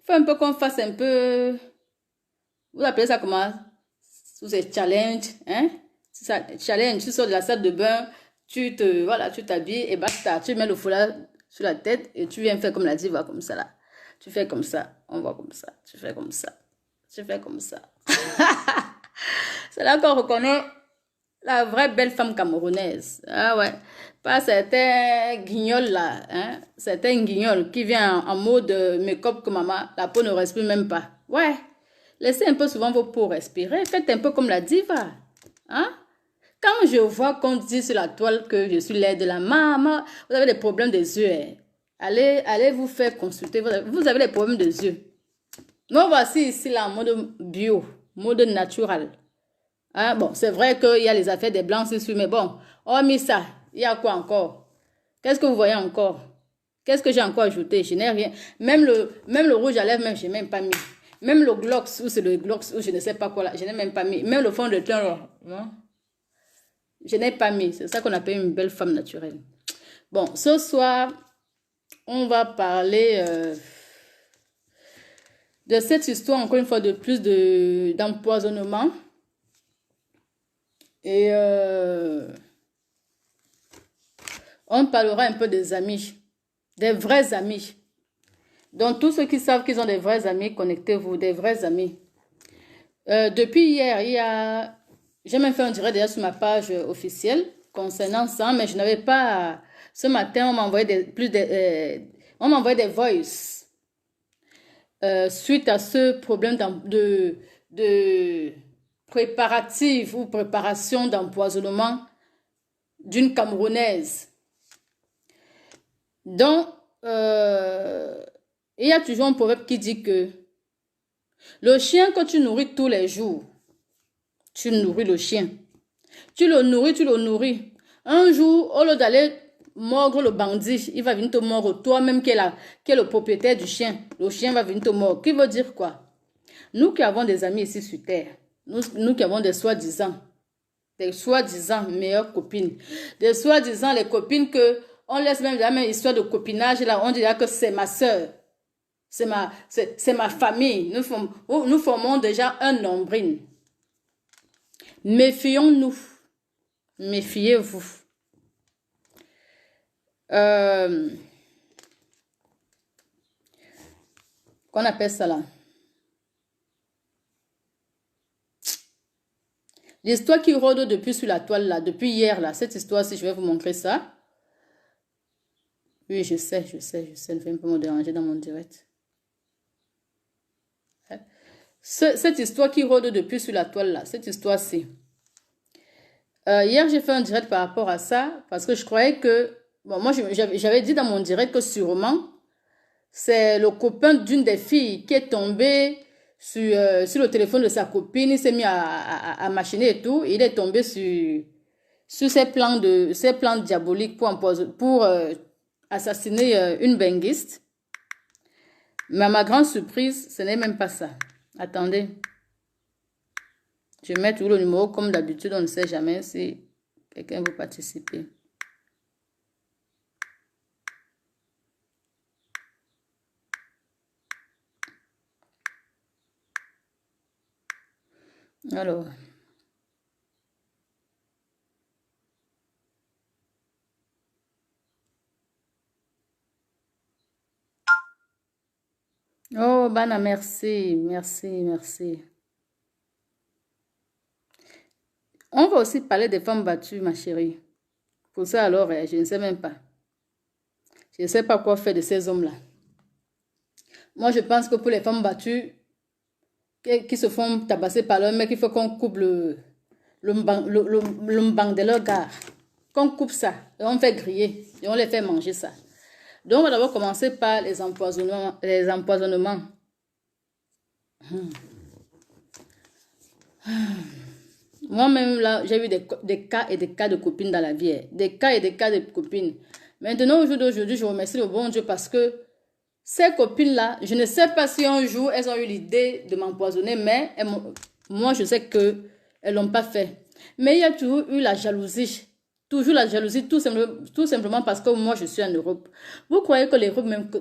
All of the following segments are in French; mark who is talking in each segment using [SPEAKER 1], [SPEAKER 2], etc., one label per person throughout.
[SPEAKER 1] Faut un peu qu'on fasse un peu... Vous appelez ça comment? Sous ces challenges, hein? C'est ça, challenge, tu sors de la salle de bain, voilà, tu t'habilles et basta. Tu mets le foulard sur la tête et tu viens faire comme la diva, comme ça là. Tu fais comme ça, on voit comme ça, tu fais comme ça, tu fais comme ça. C'est là qu'on reconnaît la vraie belle femme camerounaise. Ah ouais. Pas certains guignols là, hein. Certains guignols qui viennent en mode make-up que maman, la peau ne respire même pas. Ouais. Laissez un peu souvent vos peaux respirer. Faites un peu comme la diva. Hein? Quand je vois qu'on dit sur la toile que je suis laide de la maman, vous avez des problèmes des yeux. Hein. Allez vous faire consulter. Vous avez des problèmes des yeux. Nous voici ici là en mode bio, mode naturel. Hein? Bon, c'est vrai qu'il y a les affaires des blancs dessus, mais bon, hormis ça, il y a quoi encore? Qu'est-ce que vous voyez encore? Qu'est-ce que j'ai encore ajouté? Je n'ai rien. Même le rouge à lèvres, même, je n'ai même pas mis. Même le gloss, ou c'est le gloss, ou je ne sais pas quoi là, je n'ai même pas mis. Même le fond de teint, là, hein? Je n'ai pas mis. C'est ça qu'on appelle une belle femme naturelle. Bon, ce soir, on va parler de cette histoire, encore une fois de plus, d'empoisonnement. Et on parlera un peu des amis, des vrais amis. Donc, tous ceux qui savent qu'ils ont des vrais amis, connectez-vous, des vrais amis. Depuis hier, j'ai même fait un direct déjà sur ma page officielle concernant ça, mais je n'avais pas... Ce matin, on m'a envoyé des voices suite à ce problème de préparatif ou préparation d'empoisonnement d'une Camerounaise. Donc, il y a toujours un proverbe qui dit que le chien que tu nourris tous les jours, tu nourris le chien. Tu le nourris. Un jour, au lieu d'aller mordre le bandit, il va venir te mordre toi-même qui est le propriétaire du chien. Le chien va venir te mordre. Qui veut dire quoi? Nous qui avons des amis ici sur Terre, nous qui avons des soi-disant meilleures copines, des soi-disant les copines que on laisse même la même histoire de copinage là, on dira que c'est ma soeur, c'est ma famille. Nous formons déjà un nombril. Méfions-nous. Méfiez-vous. Qu'on appelle ça là? L'histoire qui rôde depuis sur la toile là, depuis hier là, cette histoire-ci, je vais vous montrer ça. Oui, je sais, ne fais pas me déranger dans mon direct. Cette histoire qui rôde depuis sur la toile là, cette histoire-ci. Hier, j'ai fait un direct par rapport à ça, parce que je croyais que, bon, moi, j'avais dit dans mon direct que sûrement, c'est le copain d'une des filles qui est tombé sur le téléphone de sa copine, il s'est mis à machiner et tout, il est tombé sur ses plans diaboliques pour assassiner une benguiste. Mais à ma grande surprise, ce n'est même pas ça. Attendez. Je vais mettre le numéro comme d'habitude, on ne sait jamais si quelqu'un veut participer. Alors. Oh, Bana, merci. On va aussi parler des femmes battues, ma chérie. Pour ça, alors, je ne sais même pas. Je ne sais pas quoi faire de ces hommes-là. Moi, je pense que pour les femmes battues qui se font tabasser par leur mec, il faut qu'on coupe le mbang de leur gare. Qu'on coupe ça et on fait griller et on les fait manger ça. Donc, on va d'abord commencer par les empoisonnements. Moi-même, là, j'ai eu des cas et des cas de copines dans la vie. Des cas et des cas de copines. Maintenant, au jour d'aujourd'hui, je remercie le bon Dieu parce que ces copines-là, je ne sais pas si un jour, elles ont eu l'idée de m'empoisonner, mais moi, je sais qu'elles ne l'ont pas fait. Mais il y a toujours eu la jalousie. Toujours la jalousie, tout simplement parce que moi, je suis en Europe. Vous croyez que l'Europe, même que...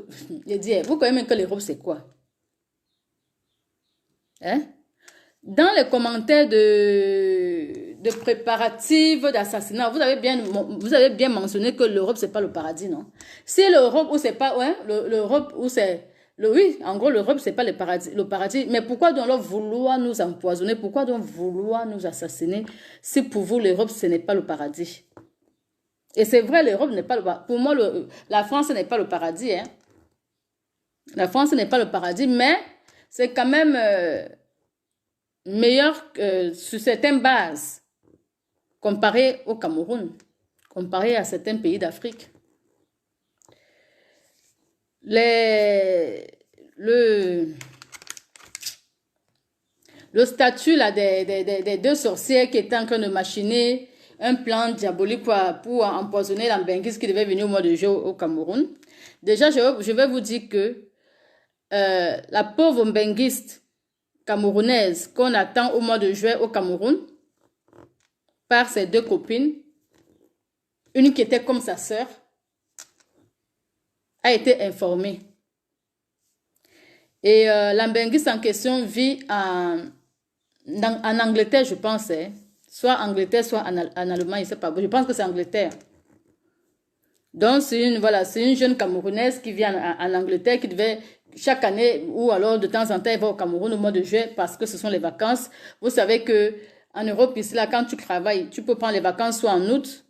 [SPEAKER 1] vous croyez même que l'Europe, c'est quoi? Hein? Dans les commentaires de préparatifs d'assassinat, vous avez bien mentionné que l'Europe, c'est pas le paradis, non? C'est l'Europe où c'est pas, ouais, l'Europe où c'est, oui, en gros, l'Europe, c'est pas le paradis. Mais pourquoi donc vouloir nous empoisonner? Pourquoi donc vouloir nous assassiner? Si pour vous, l'Europe, ce n'est pas le paradis. Et c'est vrai, l'Europe n'est pas le paradis. Pour moi, la France n'est pas le paradis, hein. La France n'est pas le paradis, mais c'est quand même meilleur sur certaines bases comparé au Cameroun, comparé à certains pays d'Afrique. Le statut là, des deux sorcières qui étaient en train de machiner un plan diabolique pour empoisonner la Mbenguiste qui devait venir au mois de juillet au Cameroun. Déjà, je vais vous dire que la pauvre Mbenguiste camerounaise qu'on attend au mois de juillet au Cameroun par ses deux copines, une qui était comme sa sœur, a été informée. Et la Mbenguiste en question vit en Angleterre, je pense. Hein. Soit en Angleterre, soit en Allemagne, je ne sais pas. Je pense que c'est Angleterre. Donc, c'est une jeune Camerounaise qui vit en Angleterre, qui devait chaque année, ou alors de temps en temps, elle va au Cameroun au mois de juillet parce que ce sont les vacances. Vous savez que en Europe, ici, là, quand tu travailles, tu peux prendre les vacances soit en août,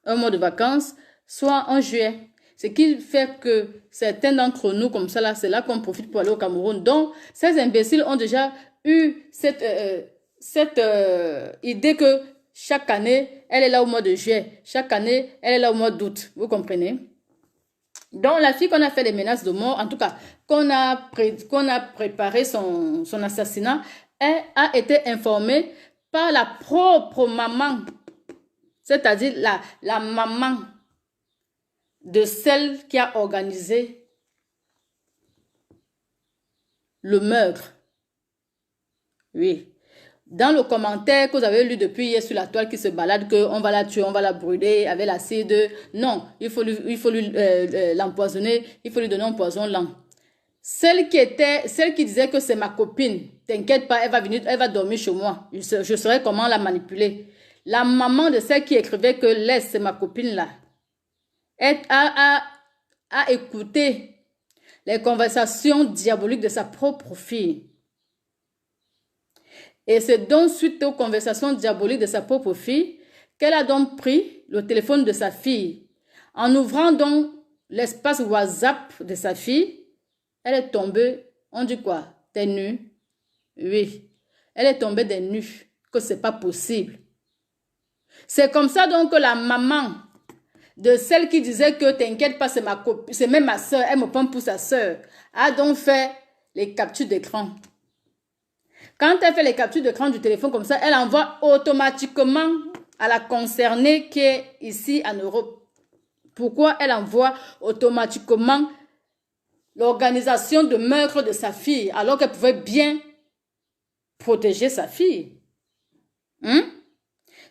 [SPEAKER 1] un mois de vacances, soit en juillet. Ce qui fait que certains d'entre nous, comme ça, là, c'est là qu'on profite pour aller au Cameroun. Donc, ces imbéciles ont déjà eu cette idée que chaque année, elle est là au mois de juillet. Chaque année, elle est là au mois d'août. Vous comprenez? Donc, la fille qu'on a fait les menaces de mort, en tout cas, qu'on a préparé son assassinat, elle a été informée par la propre maman, c'est-à-dire la maman de celle qui a organisé le meurtre. Oui. Dans le commentaire que vous avez lu depuis hier sur la toile qui se balade, qu'on va la tuer, on va la brûler avec l'acide. Non, il faut l'empoisonner, il faut lui donner un poison lent. Celle qui disait que c'est ma copine, t'inquiète pas, elle va venir, elle va dormir chez moi. Je saurais comment la manipuler. La maman de celle qui écrivait que laisse, c'est ma copine là, elle a écouté les conversations diaboliques de sa propre fille. Et c'est donc suite aux conversations diaboliques de sa propre fille qu'elle a donc pris le téléphone de sa fille. En ouvrant donc l'espace WhatsApp de sa fille, elle est tombée, on dit quoi? Des nues? Oui, elle est tombée des nues, que c'est pas possible. C'est comme ça donc que la maman de celle qui disait que t'inquiète pas, c'est ma copine, c'est même ma soeur, elle me prend pour sa soeur, a donc fait les captures d'écran. Quand elle fait les captures d'écran du téléphone comme ça, elle envoie automatiquement à la concernée qui est ici en Europe. Pourquoi elle envoie automatiquement l'organisation de meurtre de sa fille alors qu'elle pouvait bien protéger sa fille?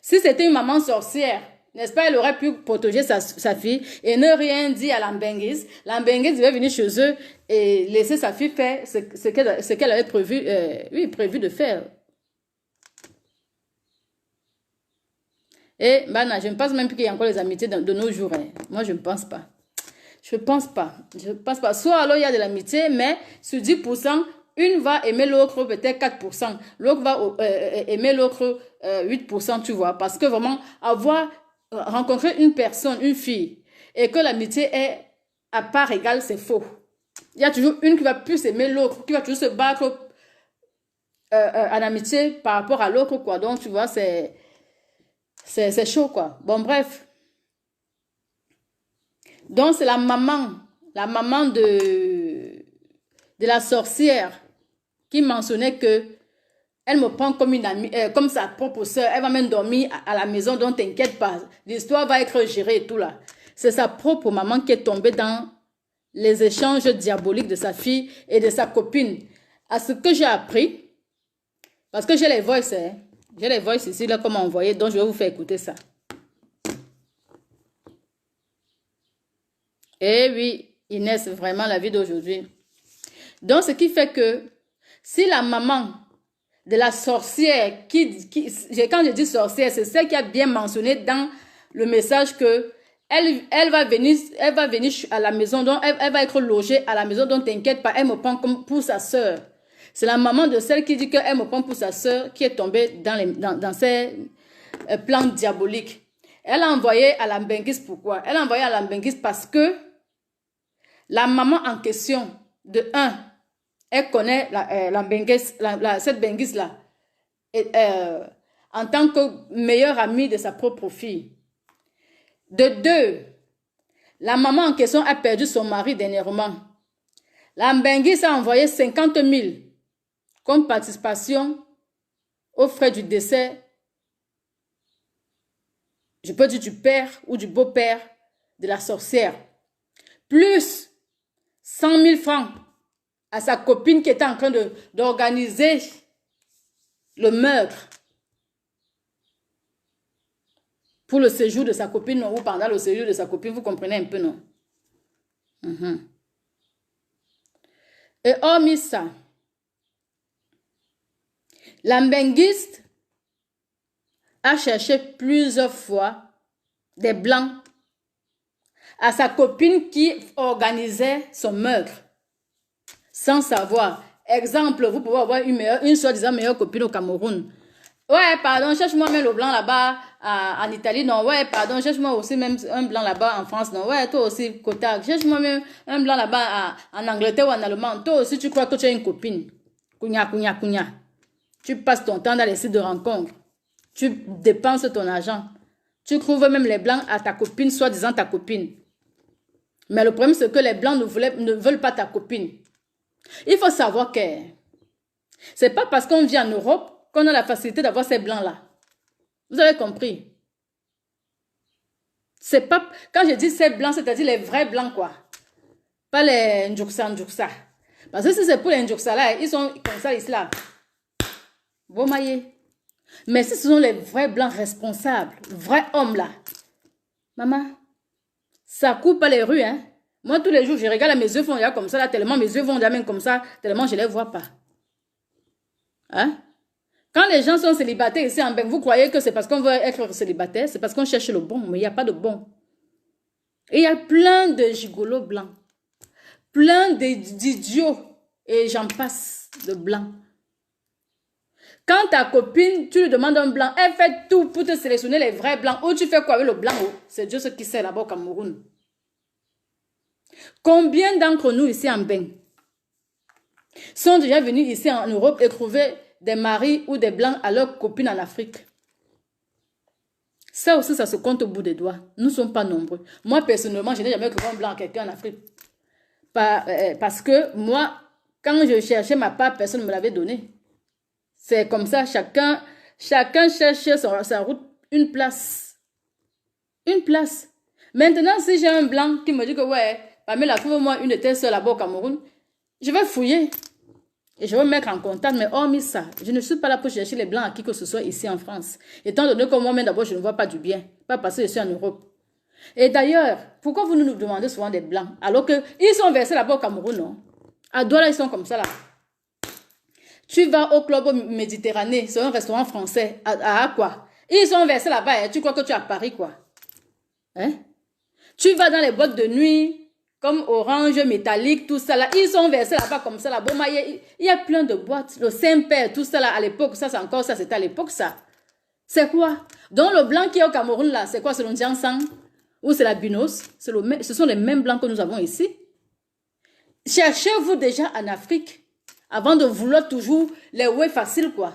[SPEAKER 1] Si c'était une maman sorcière, n'est-ce pas, elle aurait pu protéger sa fille et ne rien dire à l'Ambenguise. L'Ambenguise devait venir chez eux et laisser sa fille faire ce qu'elle avait prévu de faire. Et je ne pense même plus qu'il y a encore les amitiés de nos jours. Hein. Moi, je ne pense pas. Je ne pense pas. Je ne pense pas. Soit alors il y a de l'amitié, mais sur 10%, une va aimer l'autre peut-être 4%. L'autre va aimer l'autre 8%, tu vois. Parce que vraiment, rencontrer une personne, une fille, et que l'amitié est à part égale, c'est faux. Il y a toujours une qui va plus aimer l'autre, qui va toujours se battre en amitié par rapport à l'autre, quoi. Donc, tu vois, c'est chaud, quoi. Bon, bref. Donc, c'est la maman de la sorcière qui mentionnait que elle me prend comme une amie, comme sa propre soeur. Elle va même dormir à la maison, donc t'inquiète pas. L'histoire va être gérée et tout là. C'est sa propre maman qui est tombée dans les échanges diaboliques de sa fille et de sa copine. À ce que j'ai appris, parce que j'ai les voices, hein. J'ai les voices ici, là, comme envoyé, donc je vais vous faire écouter ça. Eh oui, Inès, vraiment la vie d'aujourd'hui. Donc, ce qui fait que si la maman de la sorcière quand je dis sorcière, c'est celle qui a bien mentionné dans le message que elle va venir à la maison, donc elle va être logée à la maison, donc t'inquiète pas, elle me prend comme pour sa sœur. C'est la maman de celle qui dit qu'elle me prend pour sa sœur qui est tombée dans ses plans diaboliques. Elle a envoyé à la Benguis, pourquoi? Elle a envoyé à la Benguis parce que la maman en question, de un, elle connaît cette Benguis-là en tant que meilleure amie de sa propre fille. De deux, la maman en question a perdu son mari dernièrement. La Benguis a envoyé 50 000 comme participation aux frais du décès, je peux dire du père ou du beau-père de la sorcière, plus 100 000 francs à sa copine qui était en train d'organiser le meurtre pour le séjour de sa copine ou pendant le séjour de sa copine, vous comprenez un peu, non? Et hormis ça, l'ambinguiste a cherché plusieurs fois des blancs à sa copine qui organisait son meurtre, sans savoir. Exemple, vous pouvez avoir une soi-disant meilleure copine au Cameroun. Ouais, pardon, cherche-moi même le blanc là-bas en Italie. Non, ouais, pardon, cherche-moi aussi même un blanc là-bas en France. Non, ouais, toi aussi, Kotak. Cherche-moi même un blanc là-bas en Angleterre ou en Allemagne. Toi aussi, tu crois que tu as une copine. Kounya. Tu passes ton temps dans les sites de rencontres. Tu dépenses ton argent. Tu trouves même les blancs à ta copine, soi-disant ta copine. Mais le problème, c'est que les blancs ne veulent pas ta copine. Il faut savoir que c'est pas parce qu'on vit en Europe qu'on a la facilité d'avoir ces blancs-là. Vous avez compris? C'est pas... Quand je dis ces blancs, c'est-à-dire les vrais blancs, quoi. Pas les Ndjouksa. Parce que si c'est pour les Ndjouksa, là, ils sont comme ça, ici, là. Bon maillé. Mais si ce sont les vrais blancs responsables, vrais hommes, là, maman, ça coupe pas les rues, hein. Moi, tous les jours, je regarde, mes yeux font déjà comme ça, là, tellement mes yeux vont déjà même comme ça, tellement je ne les vois pas. Hein? Quand les gens sont célibataires ici en Bengue, vous croyez que c'est parce qu'on veut être célibataire? C'est parce qu'on cherche le bon, mais il n'y a pas de bon. Et il y a plein de gigolos blancs, plein d'idiots, et j'en passe de blancs. Quand ta copine, tu lui demandes un blanc, elle fait tout pour te sélectionner les vrais blancs. Ou tu fais quoi avec le blanc? C'est Dieu ce qui sait là-bas au Cameroun. Combien d'entre nous ici en Bengue sont déjà venus ici en Europe et trouver des maris ou des blancs à leurs copines en Afrique? Ça aussi, ça se compte au bout des doigts. Nous ne sommes pas nombreux. Moi, personnellement, je n'ai jamais trouvé un blanc à quelqu'un en Afrique. Parce que moi, quand je cherchais ma part, personne ne me l'avait donné. C'est comme ça, chacun cherche sa route, une place. Une place. Maintenant, si j'ai un blanc qui me dit que, ouais, Pamela, trouve-moi une de tes soeurs là-bas au Cameroun, je vais fouiller. Et je vais me mettre en contact, mais hormis ça, je ne suis pas là pour chercher les blancs à qui que ce soit ici en France. Étant donné que moi-même, d'abord, je ne vois pas du bien. Pas parce que je suis en Europe. Et d'ailleurs, pourquoi vous nous demandez souvent des blancs, alors qu'ils sont versés là-bas au Cameroun, non? À Douala, ils sont comme ça là. Tu vas au club Méditerranée, c'est un restaurant français. À quoi? Ils sont versés là-bas, hein? Tu crois que tu es à Paris, quoi? Hein? Tu vas dans les boîtes de nuit, comme Orange, Métallique, tout ça là. Ils sont versés là-bas comme ça là. Bon, il y a plein de boîtes. Le Saint-Père, tout ça là, à l'époque, ça c'est encore ça, c'était à l'époque ça. C'est quoi? Donc le blanc qui est au Cameroun là, c'est quoi? C'est le Ndiansang? Ou c'est la Binos? Ce sont les mêmes blancs que nous avons ici. Cherchez-vous déjà en Afrique avant de vouloir toujours les ouais faciles, quoi.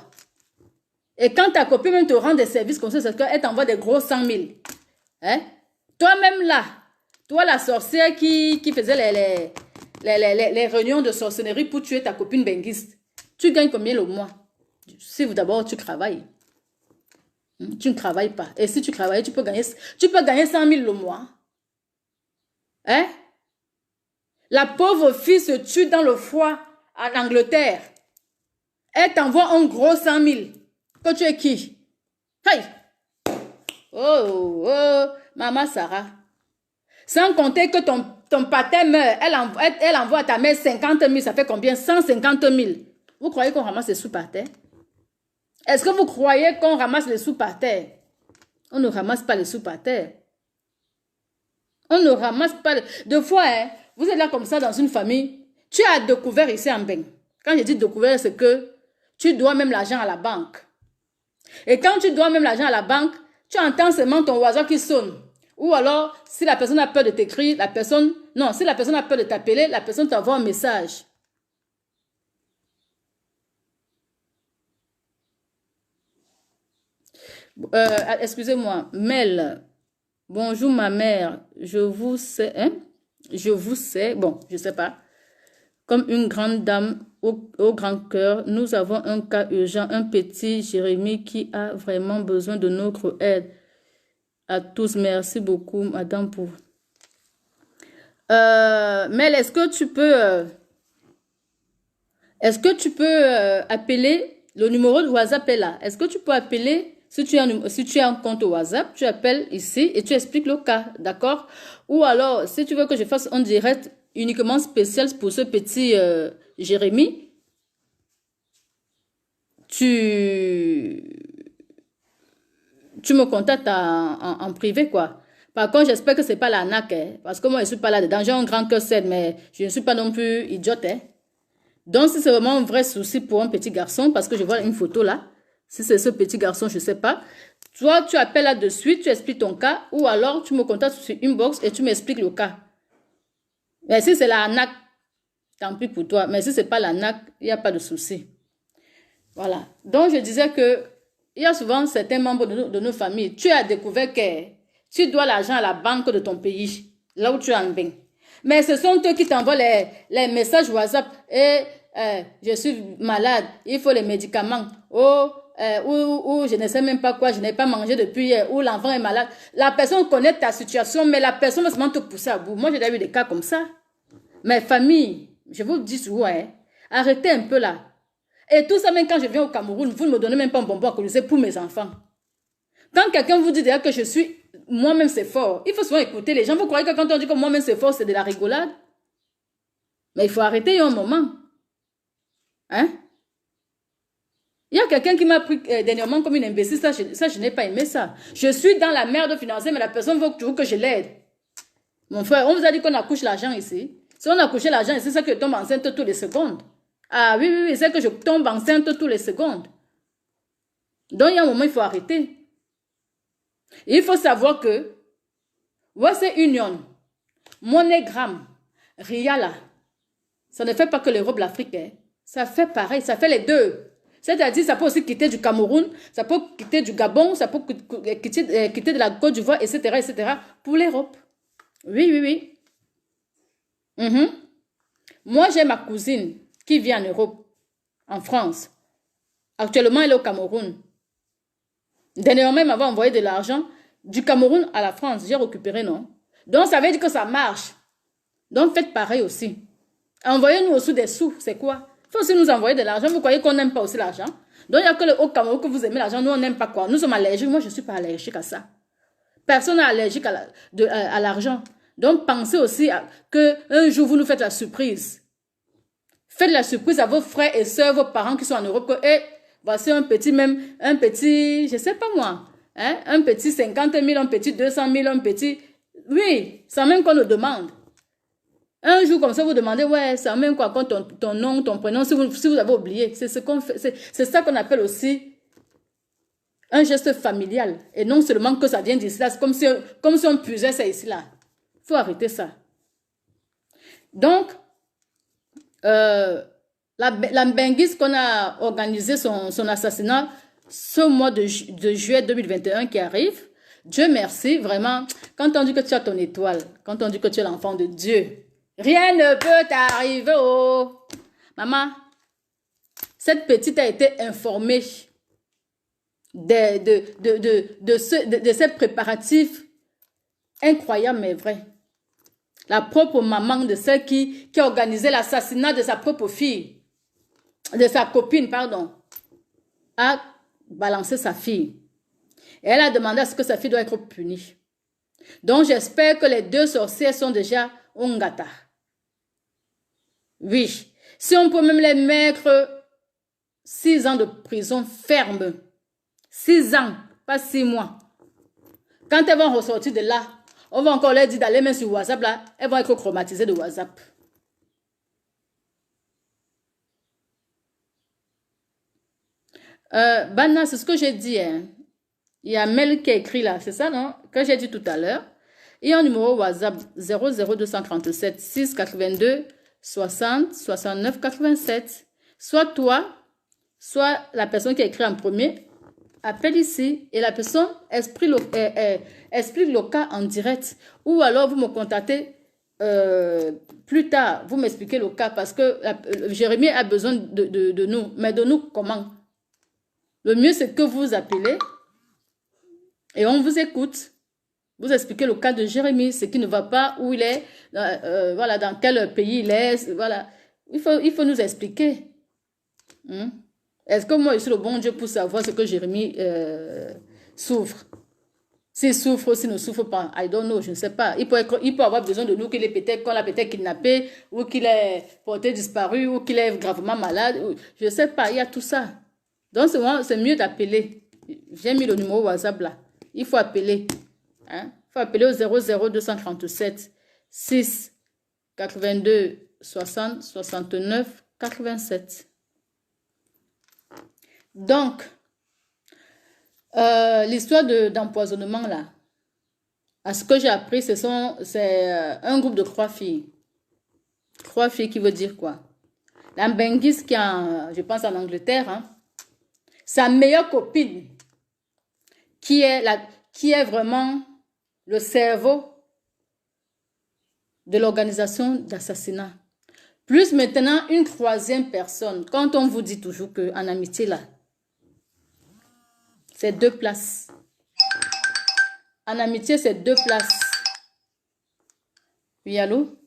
[SPEAKER 1] Et quand ta copine même te rend des services comme ça, c'est qu'elle t'envoie des gros 100 000. Hein? Toi-même là, toi la sorcière qui faisait les réunions de sorcellerie pour tuer ta copine benguiste, tu gagnes combien le mois? Si d'abord tu travailles. Tu ne travailles pas. Et si tu travailles, tu peux gagner 100 000 le mois. Hein? La pauvre fille se tue dans le froid en Angleterre. Elle t'envoie un gros 100 000. Que tu es qui? Hey! Oh, maman Sarah. Sans compter que ton pater meurt, elle envoie à ta mère 50 000. Ça fait combien? 150 000. Vous croyez qu'on ramasse les sous par terre? Est-ce que vous croyez qu'on ramasse les sous par terre? On ne ramasse pas les sous par terre. On ne ramasse pas... Deux fois, hein, vous êtes là comme ça dans une famille. Tu as découvert ici en Beng. Quand je dis découvert, c'est que tu dois même l'argent à la banque. Et quand tu dois même l'argent à la banque, tu entends seulement ton oiseau qui sonne. Ou alors, si la personne a peur de t'écrire, la personne... Non, si la personne a peur de t'appeler, la personne t'envoie un message. Excusez-moi, Mel. Bonjour ma mère. Je vous sais, hein? Je vous sais, bon, je sais pas. Comme une grande dame au grand cœur, nous avons un cas urgent, un petit Jérémie qui a vraiment besoin de notre aide. À tous, merci beaucoup, madame, pour... Mel, est-ce que tu peux appeler, le numéro de WhatsApp est là. Est-ce que tu peux appeler, si tu as un compte WhatsApp, tu appelles ici et tu expliques le cas, d'accord? Ou alors, si tu veux que je fasse un direct uniquement spécial pour ce petit Jérémie, tu me contactes en privé, quoi. Par contre, j'espère que c'est pas l'arnaque, hein, parce que moi, je suis pas là-dedans. J'ai un grand cœur, mais je ne suis pas non plus idiote, hein. Donc, si c'est vraiment un vrai souci pour un petit garçon, parce que je vois une photo là, si c'est ce petit garçon, je ne sais pas. Toi, tu appelles là de suite, tu expliques ton cas, ou alors tu me contactes sur Inbox et tu m'expliques le cas. Mais si c'est l'arnaque, tant pis pour toi. Mais si ce n'est pas l'arnaque, il n'y a pas de souci. Voilà. Donc, je disais que il y a souvent certains membres de nos familles. Tu as découvert que tu dois l'argent à la banque de ton pays, là où tu es en bain. Mais ce sont eux qui t'envoient les messages WhatsApp. Et je suis malade, il faut les médicaments. Oh, ou je ne sais même pas quoi, je n'ai pas mangé depuis hier, ou l'enfant est malade. La personne connaît ta situation, mais la personne va seulement te pousser à bout. Moi, j'ai déjà eu des cas comme ça. Mais famille, je vous dis souvent, hein, arrêtez un peu là. Et tout ça, même quand je viens au Cameroun, vous ne me donnez même pas un bonbon à coloser pour mes enfants. Quand quelqu'un vous dit déjà que je suis, moi-même c'est fort, il faut souvent écouter les gens. Vous croyez que quand on dit que moi-même c'est fort, c'est de la rigolade? Mais il faut arrêter un moment. Hein? Il y a quelqu'un qui m'a pris dernièrement comme une imbécile, ça je n'ai pas aimé ça. Je suis dans la merde financière, mais la personne veut toujours que je l'aide. Mon frère, on vous a dit qu'on accouche l'argent ici. Si on accouche l'argent ici, c'est que je tombe enceinte toutes les secondes. Ah oui, oui, oui, c'est que je tombe enceinte toutes les secondes. Donc il y a un moment, il faut arrêter. Et il faut savoir que Western Union, MoneyGram, Riala, ça ne fait pas que l'Europe, l'Afrique. Hein. Ça fait pareil, ça fait les deux. C'est-à-dire, ça peut aussi quitter du Cameroun, ça peut quitter du Gabon, ça peut quitter de la Côte d'Ivoire, etc., etc., pour l'Europe. Oui, oui, oui. Moi, j'ai ma cousine qui vit en Europe, en France. Actuellement, elle est au Cameroun. Dernièrement, elle m'avait envoyé de l'argent du Cameroun à la France. J'ai récupéré, non? Donc, ça veut dire que ça marche. Donc, faites pareil aussi. Envoyez-nous aussi des sous. C'est quoi? Il faut aussi nous envoyer de l'argent. Vous croyez qu'on n'aime pas aussi l'argent? Donc, il n'y a que au Cameroun que vous aimez l'argent. Nous, on n'aime pas quoi? Nous sommes allergiques. Moi, je ne suis pas allergique à ça. Personne n'est allergique à l'argent. Donc, pensez aussi qu'un jour, vous nous faites la surprise. Faites la surprise à vos frères et sœurs, vos parents qui sont en Europe. Voici un petit, je ne sais pas moi, hein, un petit 50 000, un petit 200 000, un petit... Oui, sans même qu'on nous demande. Un jour comme ça, vous demandez, ouais, sans même quoi, quand ton nom, ton prénom, si vous avez oublié. C'est ce qu'on fait. C'est ça qu'on appelle aussi un geste familial. Et non seulement que ça vient d'ici là, c'est comme si on puisait ça ici là. Il faut arrêter ça. Donc, la Benguis qu'on a organisé son assassinat ce mois de juillet 2021 qui arrive, Dieu merci, vraiment, quand on dit que tu as ton étoile, quand on dit que tu es l'enfant de Dieu, rien ne peut t'arriver, oh. Maman, cette petite a été informée de ces préparatifs incroyables mais vrais. La propre maman de celle qui a organisé l'assassinat de sa propre fille, de sa copine, pardon, a balancé sa fille. Et elle a demandé à ce que sa fille doit être punie. Donc j'espère que les deux sorcières sont déjà Ongata. Oui. Si on peut même les mettre 6 ans de prison ferme. 6 ans, pas 6 mois. Quand elles vont ressortir de là, on va encore leur dire d'aller même sur WhatsApp là, elles vont être traumatisées de WhatsApp. Bana, c'est ce que j'ai dit. Hein. Il y a Mel qui a écrit là, c'est ça, non? Que j'ai dit tout à l'heure. Il y a un numéro WhatsApp 00237 682 60 69 87. Soit toi, soit la personne qui a écrit en premier, appelle ici et la personne explique le cas en direct. Ou alors vous me contactez plus tard, vous m'expliquez le cas parce que Jérémie a besoin de nous. Mais de nous comment? Le mieux, c'est que vous appelez et on vous écoute. Vous expliquez le cas de Jérémie, ce qui ne va pas, où il est, voilà, dans quel pays il est. Voilà. Il faut nous expliquer. Est-ce que moi, je suis le bon Dieu pour savoir ce que Jérémie souffre? S'il souffre ou s'il ne souffre pas, I don't know, je ne sais pas. Il peut avoir besoin de nous, qu'il est peut-être, qu'on l'a peut-être kidnappé, ou qu'il est porté disparu, ou qu'il est gravement malade. Je ne sais pas, il y a tout ça. Donc, c'est mieux d'appeler. J'ai mis le numéro WhatsApp là. Il faut appeler. Il faut appeler au 00237 6 82 60 69 87. Donc, l'histoire d'empoisonnement là, à ce que j'ai appris, c'est un groupe de 3 filles. 3 filles qui veut dire quoi? La Benguis qui est, je pense en Angleterre, hein, sa meilleure copine, qui est vraiment le cerveau de l'organisation d'assassinat. Plus maintenant une 3e personne. Quand on vous dit toujours qu'en amitié là, c'est 2 places. En amitié, c'est 2 places. Oui, allô?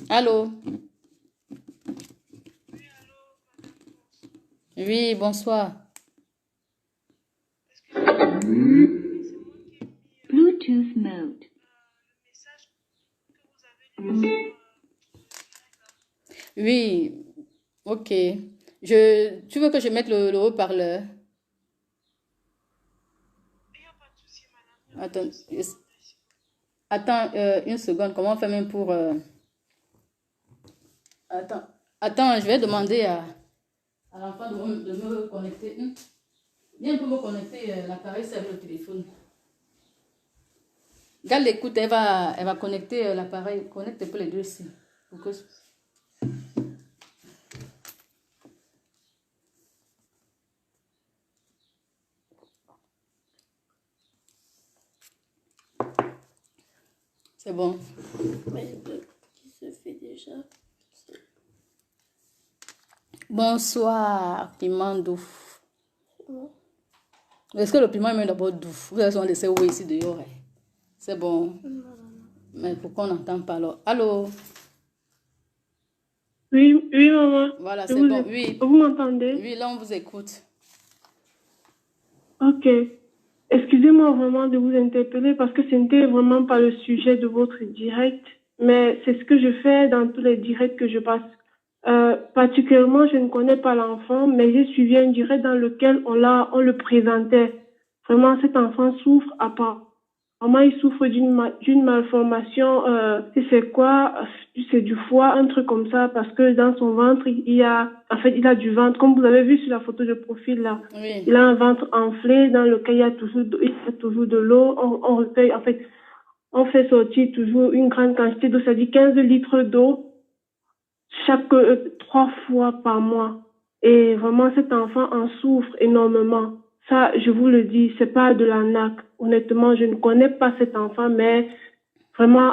[SPEAKER 1] Allô? Oui, bonsoir.
[SPEAKER 2] Bluetooth mode.
[SPEAKER 1] Oui, ok. Tu veux que je mette le haut-parleur? Attends, une seconde. Comment on fait même pour... Attends, je vais demander à l'enfant de me connecter. Viens pour me connecter l'appareil, c'est avec le téléphone. Garde l'écoute, elle va connecter l'appareil. Connecte un peu les deux ici. Pour que... C'est bon.
[SPEAKER 3] Qui se fait déjà.
[SPEAKER 1] Bonsoir, piment douf. Est-ce que le piment est même d'abord douf? Vous avez laissé où ici dehors? C'est bon. Mais pourquoi on n'entend pas alors? Allô?
[SPEAKER 4] Oui, oui, maman.
[SPEAKER 1] Voilà, c'est bon. Oui.
[SPEAKER 4] Vous m'entendez?
[SPEAKER 1] Oui, là, on vous écoute.
[SPEAKER 4] Ok. Excusez-moi vraiment de vous interpeller parce que ce n'était vraiment pas le sujet de votre direct, mais c'est ce que je fais dans tous les directs que je passe. Particulièrement, je ne connais pas l'enfant, mais j'ai suivi un direct dans lequel on le présentait. Vraiment, cet enfant souffre apparemment, il souffre d'une malformation, c'est quoi? C'est du foie, un truc comme ça, parce que dans son ventre, il a du ventre, comme vous avez vu sur la photo de profil là.
[SPEAKER 1] Oui.
[SPEAKER 4] Il a un ventre enflé dans lequel il y a toujours de l'eau. On recueille, en fait, on fait sortir toujours une grande quantité d'eau, c'est-à-dire 15 litres d'eau chaque 3 fois par mois. Et vraiment, cet enfant en souffre énormément. Ça, je vous le dis, c'est pas de la nac. Honnêtement, je ne connais pas cet enfant, mais vraiment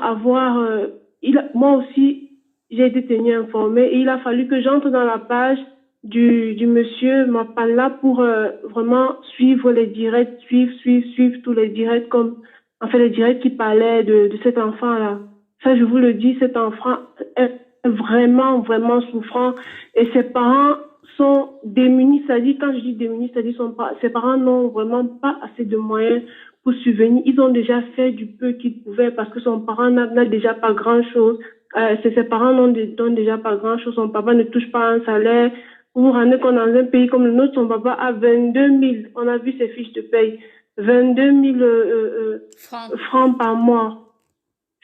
[SPEAKER 4] moi aussi, j'ai été tenue informée et il a fallu que j'entre dans la page du monsieur Mapala pour vraiment suivre les directs, suivre tous les directs les directs qui parlaient de cet enfant-là. Ça, je vous le dis, cet enfant est vraiment, vraiment souffrant et ses parents sont démunis. C'est-à-dire, quand je dis démunis, c'est-à-dire ses parents n'ont vraiment pas assez de moyens pour subvenir. Ils ont déjà fait du peu qu'ils pouvaient parce que son parent n'a déjà pas grand-chose. ses parents donnent déjà pas grand-chose. Son papa ne touche pas un salaire. Vous vous rendez compte, dans un pays comme le nôtre, son papa a 22 000. On a vu ses fiches de paye. 22 000
[SPEAKER 1] Franck.
[SPEAKER 4] francs par mois.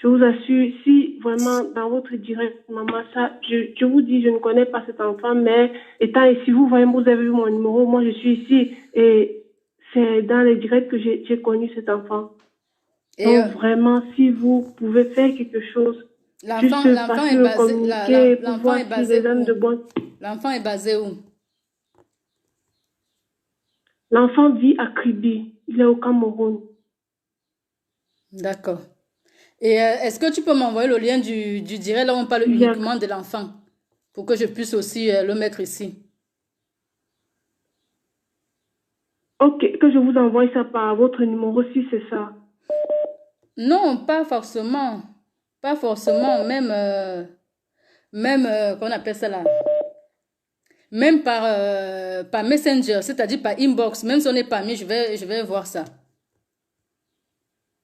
[SPEAKER 4] Je vous assure, si vraiment dans votre direct, maman, ça, je vous dis, je ne connais pas cet enfant, mais étant ici, vous voyez, vous avez vu mon numéro, moi je suis ici et c'est dans les directs que j'ai connu cet enfant.
[SPEAKER 1] Et
[SPEAKER 4] Donc vraiment, si vous pouvez faire quelque chose,
[SPEAKER 1] l'enfant
[SPEAKER 4] juste
[SPEAKER 1] l'enfant
[SPEAKER 4] passer
[SPEAKER 1] est
[SPEAKER 4] le
[SPEAKER 1] basé
[SPEAKER 4] communiqué pour
[SPEAKER 1] l'enfant
[SPEAKER 4] voir
[SPEAKER 1] est
[SPEAKER 4] si
[SPEAKER 1] basé
[SPEAKER 4] les hommes de
[SPEAKER 1] où?
[SPEAKER 4] bonne...
[SPEAKER 1] L'enfant est basé où?
[SPEAKER 4] L'enfant vit à Kribi, il est au Cameroun.
[SPEAKER 1] D'accord. Et est-ce que tu peux m'envoyer le lien du direct là où on parle
[SPEAKER 4] Il y a...
[SPEAKER 1] uniquement de l'enfant pour que je puisse aussi le mettre ici?
[SPEAKER 4] Ok, que je vous envoie ça par votre numéro si c'est ça.
[SPEAKER 1] Non, pas forcément. Pas forcément. Même qu'on appelle ça là. Même par Messenger, c'est-à-dire par inbox. Même si on n'est pas mis, je vais voir ça.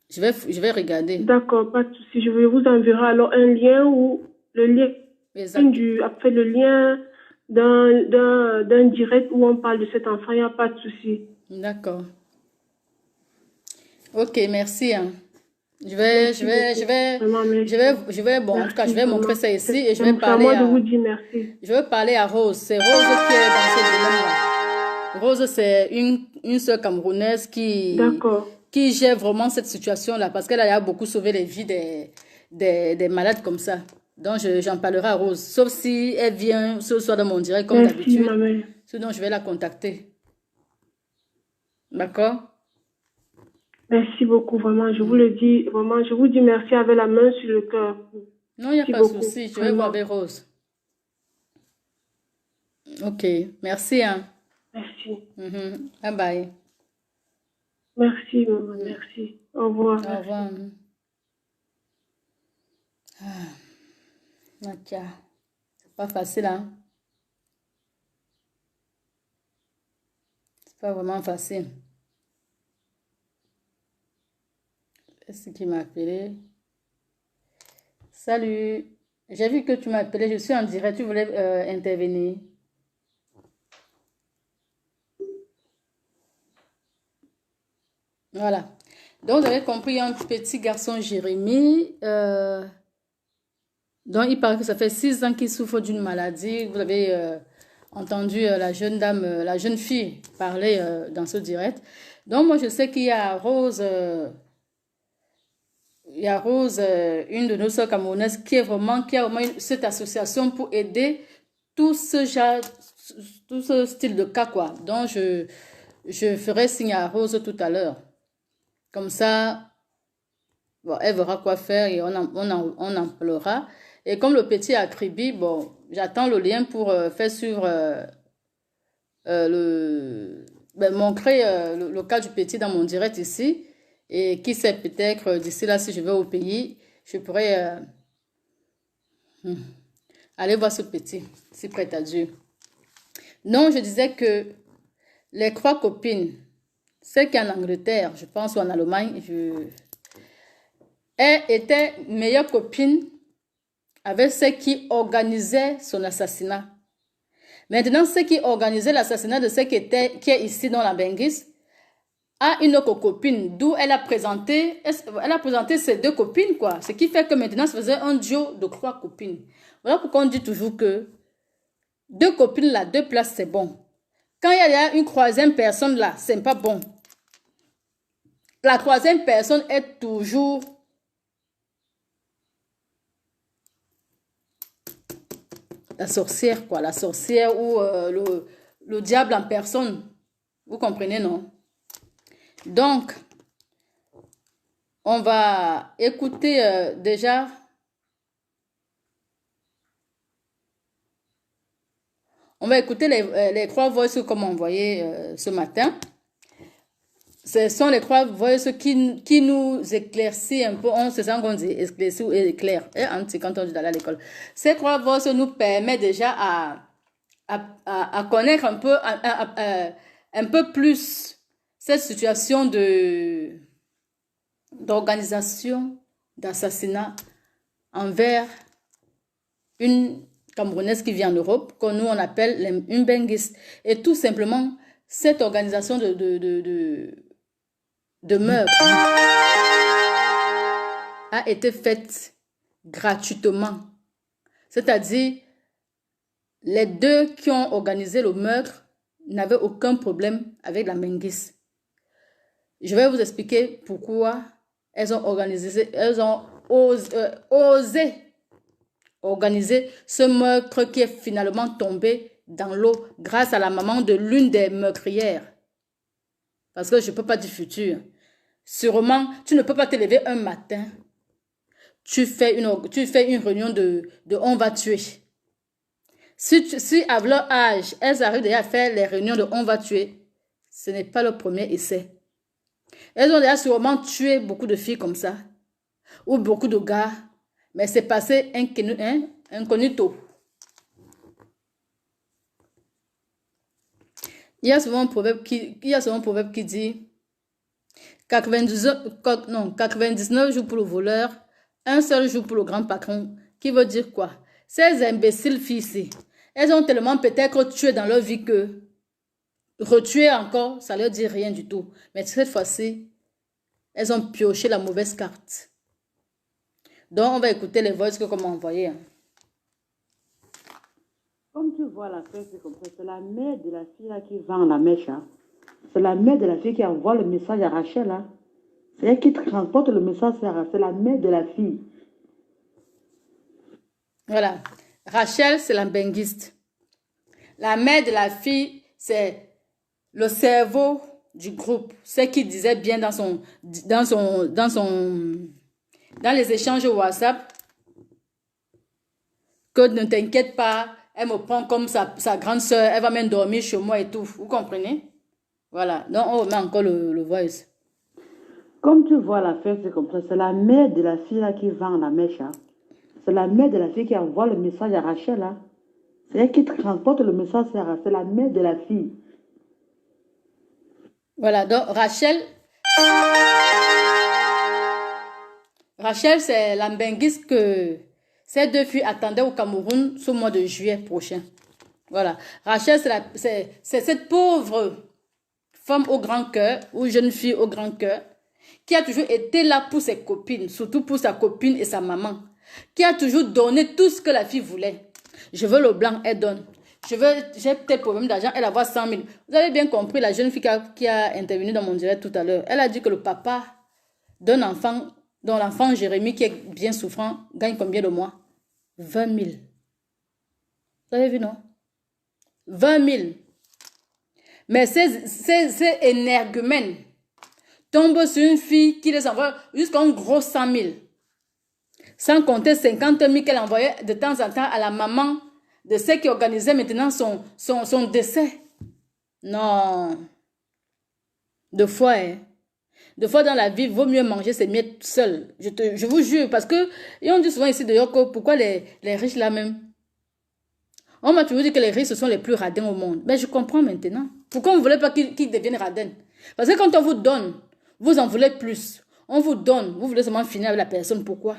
[SPEAKER 1] Je vais regarder.
[SPEAKER 4] D'accord, pas de souci. Je vous enverrai alors un lien ou le lien après le lien d'un direct où on parle de cet enfant, il n'y a pas de souci.
[SPEAKER 1] D'accord. Ok, merci. Hein. Je vais, bon, en tout cas, je vais montrer ça ici et je vais parler
[SPEAKER 4] à... de vous dire merci.
[SPEAKER 1] Je vais parler à Rose. C'est Rose qui est dans ce domaine-là. Rose, c'est une sœur camerounaise qui gère vraiment cette situation-là parce qu'elle a beaucoup sauvé les vies des malades comme ça. Donc, j'en parlerai à Rose. Sauf si elle vient ce soir dans mon direct comme d'habitude. Sinon, je vais la contacter. D'accord?
[SPEAKER 4] Merci beaucoup, vraiment. Je vous le dis, vraiment, je vous dis merci avec la main sur le cœur.
[SPEAKER 1] Non, il n'y a pas de souci. Je vais voir avec Rose. Ok. Merci. Hein.
[SPEAKER 4] Merci.
[SPEAKER 1] Bye bye.
[SPEAKER 4] Merci, maman. Merci. Au revoir.
[SPEAKER 1] Au revoir. Natia. C'est pas facile, hein? C'est pas vraiment facile. Est-ce qu'il m'a appelé? Salut. J'ai vu que tu m'as appelé. Je suis en direct. Tu voulais intervenir. Voilà. Donc, vous avez compris, un petit garçon, Jérémy, dont il paraît que ça fait 6 ans qu'il souffre d'une maladie. Vous avez entendu la jeune dame, la jeune fille parler dans ce direct. Donc, moi, je sais qu'il y a Rose... il y a Rose, une de nos sœurs camerounaises, qui a vraiment cette association pour aider tout ce style de cas, quoi. Donc, je ferai signe à Rose tout à l'heure. Comme ça, bon, elle verra quoi faire et on en parlera. Et comme le petit a Kribi, bon, j'attends le lien pour faire suivre montrer le cas du petit dans mon direct ici. Et qui sait, peut-être d'ici là, si je vais au pays, je pourrais aller voir ce petit, si prête à Dieu. Non, je disais que les 3 copines, celle qui est en Angleterre, je pense, ou en Allemagne, elle était meilleure copine avec celle qui organisait son assassinat. Maintenant, celle qui organisait l'assassinat de celle qui est ici dans la Bengis, a une autre copine, d'où elle a présenté ses 2 copines, quoi. Ce qui fait que maintenant, ça faisait un duo de 3 copines. Voilà pourquoi on dit toujours que 2 copines là, 2 places, c'est bon. Quand il y a une 3e personne là, c'est pas bon. La 3e personne est toujours la sorcière, quoi. La sorcière ou le diable en personne. Vous comprenez, non? Donc, on va écouter déjà. On va écouter les 3 voices qu'on m'a envoyées ce matin. Ce sont les 3 voices qui nous éclaircissent un peu. C'est ça qu'on dit, éclaircir ou éclair. C'est quand on dit d'aller à l'école. Ces 3 voices nous permettent déjà à connaître un peu plus cette situation d'organisation, d'assassinat envers une Camerounaise qui vit en Europe, que nous on appelle une benguiste. Et tout simplement, cette organisation de meurtre a été faite gratuitement. C'est-à-dire, les deux qui ont organisé le meurtre n'avaient aucun problème avec la Menguis. Je vais vous expliquer pourquoi elles ont osé organiser ce meurtre qui est finalement tombé dans l'eau grâce à la maman de l'une des meurtrières. Parce que je ne peux pas dire futur. Sûrement, tu ne peux pas te lever un matin. Tu fais une réunion de on va tuer. Si à leur âge, elles arrivent déjà à faire les réunions de on va tuer, ce n'est pas le premier essai. Elles ont déjà sûrement tué beaucoup de filles comme ça, ou beaucoup de gars, mais c'est passé incognito. Il y a souvent un proverbe qui dit 99 jours pour le voleur, un seul jour pour le grand patron, qui veut dire quoi? Ces imbéciles filles-ci, elles ont tellement peut-être tué dans leur vie que retuer encore, ça leur dit rien du tout. Mais cette fois-ci, elles ont pioché la mauvaise carte. Donc, on va écouter les voix que comment envoyer.
[SPEAKER 5] Comme tu vois la fête, c'est comme ça. C'est la mère de la fille là qui vend la mèche. Hein. C'est la mère de la fille qui envoie le message à Rachel. Hein. C'est elle qui transporte le message à Rachel. C'est la mère de la fille.
[SPEAKER 1] Voilà. Rachel, c'est la benguiste. La mère de la fille, c'est le cerveau du groupe. C'est qui disait bien dans les échanges WhatsApp que ne t'inquiète pas, elle me prend comme sa grande soeur, elle va même dormir chez moi et tout. Vous comprenez? Voilà. Donc, on remet encore le voice.
[SPEAKER 5] Comme tu vois la fête, c'est comme ça. C'est la mère de la fille là qui vend la mèche. Hein. C'est la mère de la fille qui envoie le message à Rachel. Hein. C'est elle qui transporte le message à Rachel. C'est la mère de la fille.
[SPEAKER 1] Voilà. Donc, Rachel, c'est l'ambinguiste que ces deux filles attendaient au Cameroun ce mois de juillet prochain. Voilà. Rachel, c'est cette pauvre femme au grand cœur, ou jeune fille au grand cœur, qui a toujours été là pour ses copines, surtout pour sa copine et sa maman, qui a toujours donné tout ce que la fille voulait. Je veux le blanc, elle donne. J'ai peut-être problème d'argent, elle va 100 000. Vous avez bien compris, la jeune fille qui a intervenu dans mon direct tout à l'heure, elle a dit que le papa d'un enfant, dont l'enfant Jérémy, qui est bien souffrant, gagne combien de mois? 20 000. Vous avez vu, non? 20 000. Mais ces énergumènes tombent sur une fille qui les envoie jusqu'à un gros 100 000. Sans compter 50 000 qu'elle envoyait de temps en temps à la maman de ceux qui organisaient maintenant son décès. Non. Deux fois, hein. Deux fois dans la vie, il vaut mieux manger ses miettes seul. Je vous jure, parce que, et on dit souvent ici d'ailleurs que pourquoi les riches là même. On m'a toujours dit que les riches ce sont les plus radins au monde. Mais je comprends maintenant. Pourquoi on ne voulait pas qu'ils deviennent radins? Parce que quand on vous donne, vous en voulez plus. On vous donne, vous voulez seulement finir avec la personne. Pourquoi?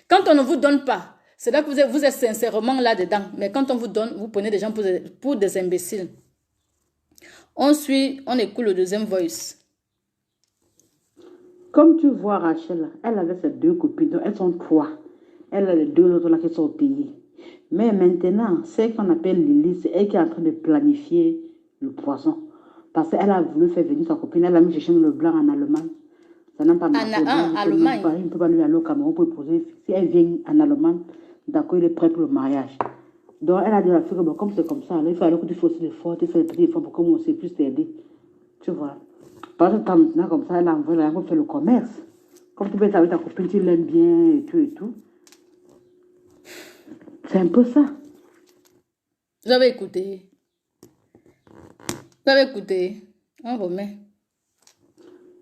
[SPEAKER 1] Quand on ne vous donne pas, c'est là que vous êtes sincèrement là-dedans. Mais quand on vous donne, vous prenez des gens pour des imbéciles. On écoute le deuxième voice.
[SPEAKER 5] Comme tu vois Rachel, elle avait ses deux copines, donc elles sont trois. Elle a les deux autres là qui sont payées. Mais maintenant, celle qu'on appelle Lily, c'est elle qui est en train de planifier le poisson. Parce qu'elle a voulu faire venir sa copine, elle a mis chercher le blanc en Allemagne. Ça n'a pas marché.
[SPEAKER 1] En Allemagne.
[SPEAKER 5] Il ne peut pas lui aller au Cameroun pour poser. Si elle vient en Allemagne, d'accord, il est prêt pour le mariage. Donc elle a dit à la fille, bon, comme c'est comme ça, là, il faut que tu fasses aussi l'effort, tu fais des petits efforts pour qu'on sait plus t'aider. Tu vois. Par ce temps maintenant, comme ça, elle a envoyé pour faire le commerce. Comme tu peux être avec ta copine, tu l'aimes bien et tout et tout. C'est un peu ça.
[SPEAKER 1] Vous avez écouté. Vous avez écouté. On remet.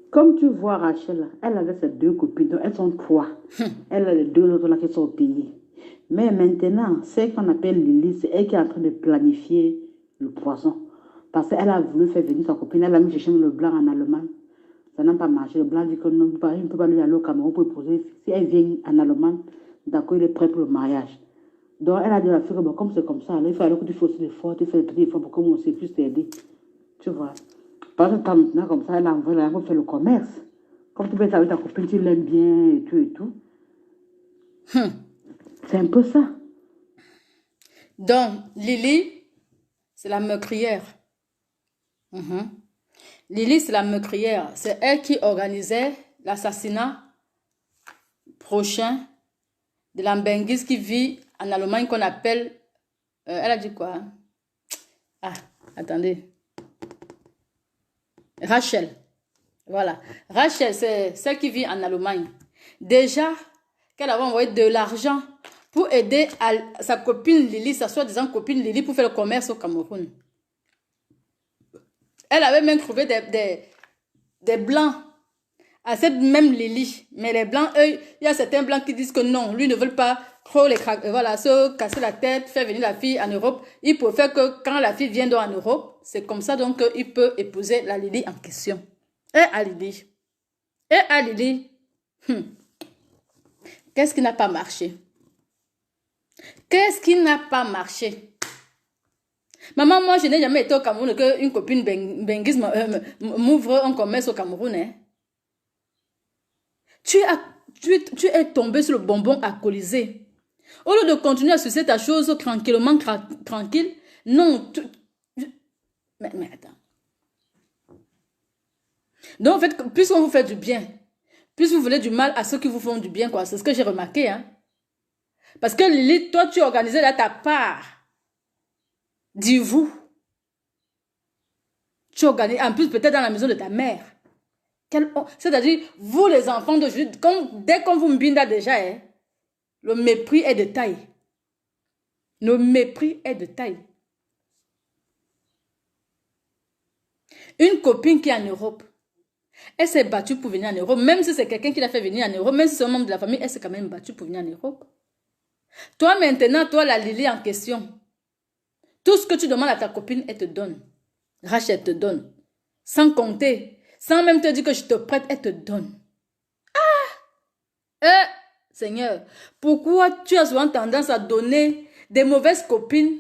[SPEAKER 5] Comme tu vois Rachel, elle avait ses deux copines, donc elles sont trois. Elle a les deux autres là qui sont payées. Mais maintenant, celle qu'on appelle Lily, c'est elle qui est en train de planifier le poisson. Parce qu'elle a voulu faire venir sa copine, elle a mis chercher le blanc en Allemagne. Ça n'a pas marché. Le blanc dit qu'il ne peut pas lui aller au Cameroun pour poser. Si elle vient en Allemagne, d'accord, il est prêt pour le mariage. Donc, elle a dit à la fille, bon, comme c'est comme ça, alors il fallait que tu fasses l'effort, tu fais le petit effort pour que moi aussi puisse t'aider. Tu vois. Parce que maintenant, comme ça, elle a envoyé, elle a fait le commerce. Comme tu peux être avec ta copine, tu l'aimes bien et tout et tout. C'est un peu ça.
[SPEAKER 1] Donc, Lily, c'est la meurtrière. Lily, c'est la meurtrière. C'est elle qui organisait l'assassinat prochain de la Mbengis qui vit en Allemagne qu'on appelle... elle a dit quoi? Ah, attendez. Rachel. Voilà. Rachel, c'est celle qui vit en Allemagne. Déjà, qu'elle avait envoyé de l'argent pour aider sa copine Lily, sa soi-disant copine Lily, pour faire le commerce au Cameroun. Elle avait même trouvé des blancs à cette même Lily. Mais les blancs, eux, il y a certains blancs qui disent que non, lui ne veut pas trop voilà, se casser la tête, faire venir la fille en Europe. Il préfère que quand la fille vient en Europe, c'est comme ça donc il peut épouser la Lily en question. Et à Lily. Qu'est-ce qui n'a pas marché? Qu'est-ce qui n'a pas marché? Maman, moi, je n'ai jamais été au Cameroun qu'une copine Benguis m'ouvre un commerce au Cameroun. Hein? Tu es tombé sur le bonbon alcoolisé. Au lieu de continuer à sucer ta chose tranquillement, tranquille, non. Mais attends. Donc, en fait, puisqu'on vous fait du bien, puisque vous voulez du mal à ceux qui vous font du bien, quoi. C'est ce que j'ai remarqué, hein. Parce que Lily, toi, tu organisais là ta part. Dis-vous. Tu organises, en plus, peut-être dans la maison de ta mère. C'est-à-dire, vous, les enfants de Jude, dès qu'on vous mbinda déjà, hein, le mépris est de taille. Le mépris est de taille. Une copine qui est en Europe, elle s'est battue pour venir en Europe. Même si c'est quelqu'un qui l'a fait venir en Europe, même si c'est un membre de la famille, elle s'est quand même battue pour venir en Europe. Toi maintenant, toi la Lily en question, tout ce que tu demandes à ta copine, elle te donne. Rachel te donne. Sans compter. Sans même te dire que je te prête, elle te donne. Seigneur, pourquoi tu as souvent tendance à donner des mauvaises copines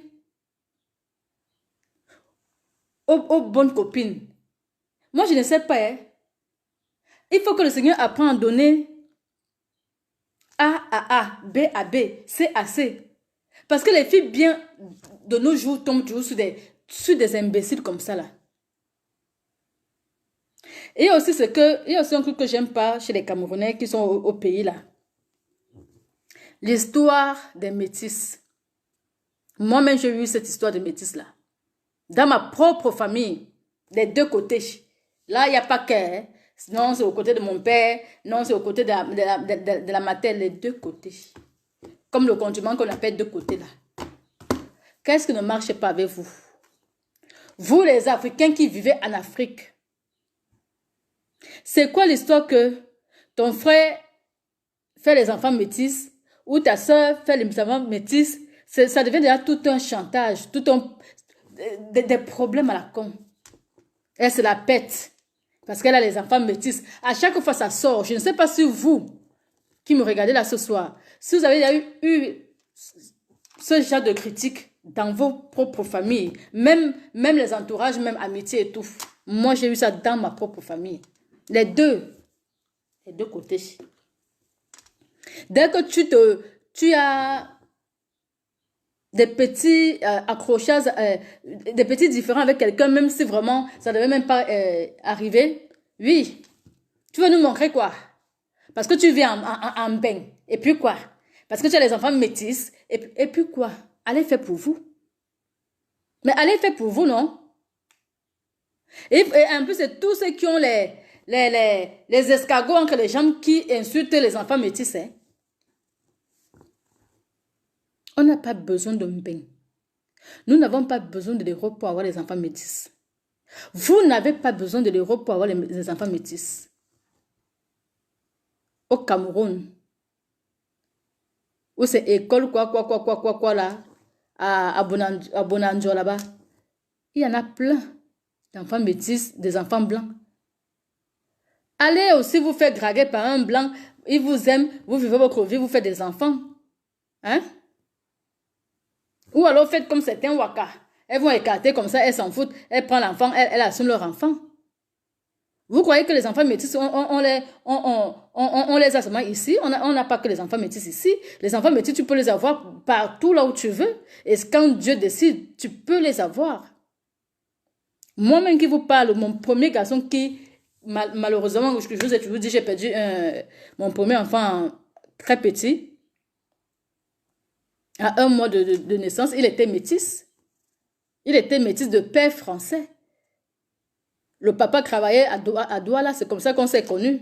[SPEAKER 1] aux bonnes copines? Moi, je ne sais pas. Hein. Il faut que le Seigneur apprenne à donner A à A, B à B, C à C. Parce que les filles bien de nos jours tombent toujours sur des imbéciles comme ça là. Et aussi, il y a aussi un truc que j'aime pas chez les Camerounais qui sont au pays là. L'histoire des métis. Moi-même, j'ai eu cette histoire de métis là. Dans ma propre famille, des deux côtés. Là, il n'y a pas que. Non, c'est au côté de mon père. Non, c'est au côté de la maternelle. Les deux côtés. Comme le condiment qu'on appelle deux côtés là. Qu'est-ce qui ne marche pas avec vous? Vous, les Africains qui vivez en Afrique. C'est quoi l'histoire que ton frère fait les enfants métis ou ta soeur fait les enfants métis? Ça devient déjà tout un chantage, des problèmes à la con. Elle se la pète parce qu'elle a les enfants métis. À chaque fois ça sort. Je ne sais pas si vous qui me regardez là ce soir, si vous avez déjà eu ce genre de critiques dans vos propres familles, même les entourages, même amitié et tout. Moi, j'ai eu ça dans ma propre famille. Les deux côtés. Dès que tu as des petits accrochages, des petits différends avec quelqu'un, même si vraiment ça ne devait même pas arriver, oui, tu veux nous montrer quoi? Parce que tu viens en bain. Et puis quoi? Parce que tu as les enfants métis. Et puis quoi? Allez faire pour vous. Mais allez faire pour vous, non? Et en plus, c'est tous ceux qui ont les escargots entre les jambes qui insultent les enfants métis. Hein? On n'a pas besoin d'un bain. Nous n'avons pas besoin de l'Europe pour avoir les enfants métis. Vous n'avez pas besoin de l'Europe pour avoir les enfants métis. Au Cameroun, où c'est école, quoi, là, à Bonanjo, là-bas, il y en a plein d'enfants métis, des enfants blancs. Allez aussi vous faire draguer par un blanc, il vous aime, vous vivez votre vie, vous faites des enfants. Hein? Ou alors faites comme certains waka. Elles vont écarter comme ça, elles s'en foutent. Elles prennent l'enfant, elles assument leur enfant. Vous croyez que les enfants métis, on les a seulement ici? On n'a pas que les enfants métis ici. Les enfants métis, tu peux les avoir partout là où tu veux. Et quand Dieu décide, tu peux les avoir. Moi-même qui vous parle, mon premier garçon qui, malheureusement, je vous ai toujours dit, j'ai perdu mon premier enfant très petit. À 1 mois de naissance, il était métis. Il était métis de père français. Le papa travaillait à Douala, c'est comme ça qu'on s'est connus.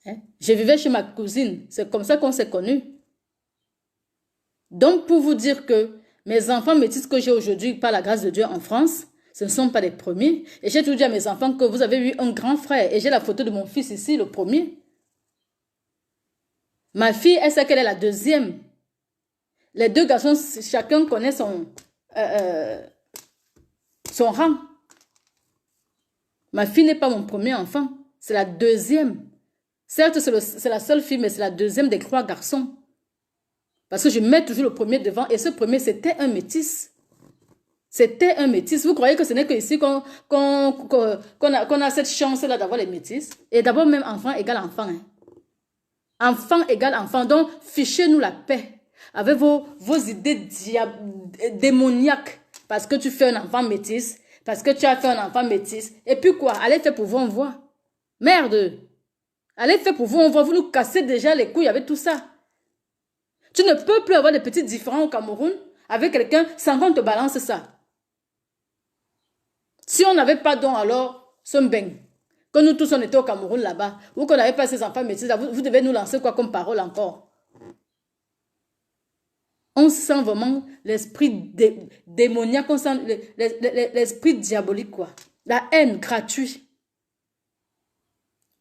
[SPEAKER 1] Hein? Je vivais chez ma cousine, c'est comme ça qu'on s'est connus. Donc, pour vous dire que mes enfants métis que j'ai aujourd'hui, par la grâce de Dieu en France, ce ne sont pas les premiers. Et j'ai toujours dit à mes enfants que vous avez eu un grand frère. Et j'ai la photo de mon fils ici, le premier. Ma fille, elle sait qu'elle est la deuxième. Les 2 garçons, chacun connaît son rang. Ma fille n'est pas mon premier enfant, c'est la deuxième. Certes, c'est la seule fille, mais c'est la deuxième des 3 garçons. Parce que je mets toujours le premier devant, et ce premier, c'était un métis. C'était un métis. Vous croyez que ce n'est qu'ici qu'on a cette chance-là d'avoir les métis? Et d'abord, même enfant égale enfant. Hein. Enfant égale enfant. Donc, fichez-nous la paix avec vos idées démoniaques. Parce que tu fais un enfant métis. Parce que tu as fait un enfant métis. Et puis quoi? Allez faire pour vous, on voit. Merde. Allez faire pour vous, on voit. Vous nous cassez déjà les couilles avec tout ça. Tu ne peux plus avoir de petits différends au Cameroun avec quelqu'un sans qu'on te balance ça. Si on n'avait pas don, alors, Sombeng, que nous tous on était au Cameroun là-bas, ou qu'on n'avait pas ces enfants métis, vous devez nous lancer quoi comme parole encore? On sent vraiment l'esprit démoniaque, on sent l'esprit diabolique, quoi. La haine gratuite.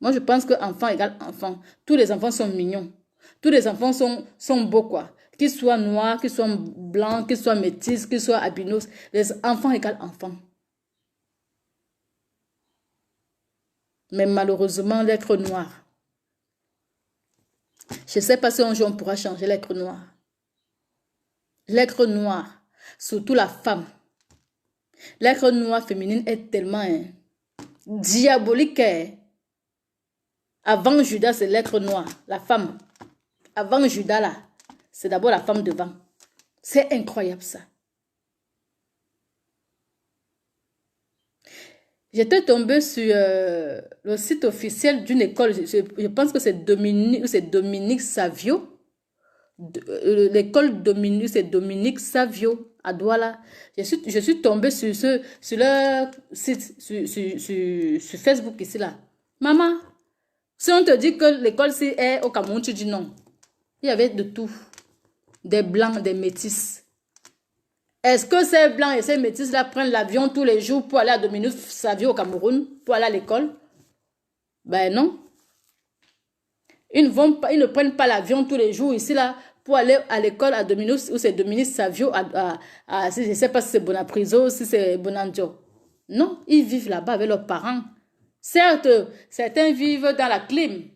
[SPEAKER 1] Moi, je pense que enfant égale enfant. Tous les enfants sont mignons. Tous les enfants sont beaux, quoi. Qu'ils soient noirs, qu'ils soient blancs, qu'ils soient métis, qu'ils soient albinos. Les enfants égale enfants. Mais malheureusement, l'être noir. Je ne sais pas si un jour on pourra changer l'être noir. L'être noir, surtout la femme. L'être noir féminine est tellement diabolique. Avant Judas, c'est l'être noir, la femme. Avant Judas, là, c'est d'abord la femme devant. C'est incroyable, ça. J'étais tombée sur le site officiel d'une école. Je pense que c'est Dominique Savio. L'école Dominique, c'est Dominique Savio à Douala. Je suis tombée sur leur site, sur Facebook ici, là. Maman, si on te dit que l'école est au Cameroun, tu dis non. Il y avait de tout. Des blancs, des métis. Est-ce que ces blancs et ces métis-là prennent l'avion tous les jours pour aller à Dominique Savio au Cameroun, pour aller à l'école? Ben non. Ils ne prennent pas l'avion tous les jours ici, là, pour aller à l'école à Dominique, ou c'est Dominique Savio, je ne sais pas si c'est Bonapriso, si c'est Bonanjo. Non, ils vivent là-bas avec leurs parents. Certes, certains vivent dans la clim.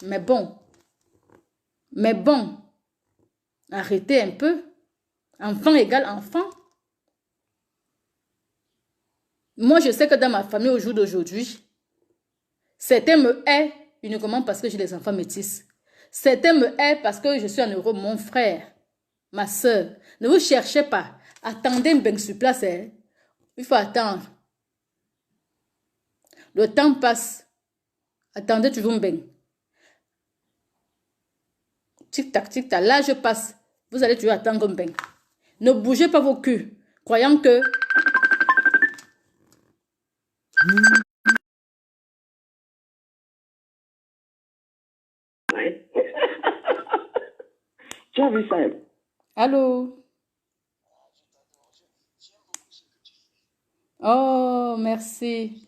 [SPEAKER 1] Mais bon, arrêtez un peu. Enfant égale enfant. Moi, je sais que dans ma famille, au jour d'aujourd'hui, certains me haïssent uniquement parce que j'ai des enfants métis. Certains me haïssent parce que je suis en Europe, mon frère, ma soeur. Ne vous cherchez pas. Attendez un bain sur place. Hein. Il faut attendre. Le temps passe. Attendez toujours un bain. Tic-tac, tic-tac. Là, je passe. Vous allez toujours attendre un bain. Ne bougez pas vos culs, croyant que...
[SPEAKER 4] Tu as vu ça?
[SPEAKER 1] Allô? Oh, merci.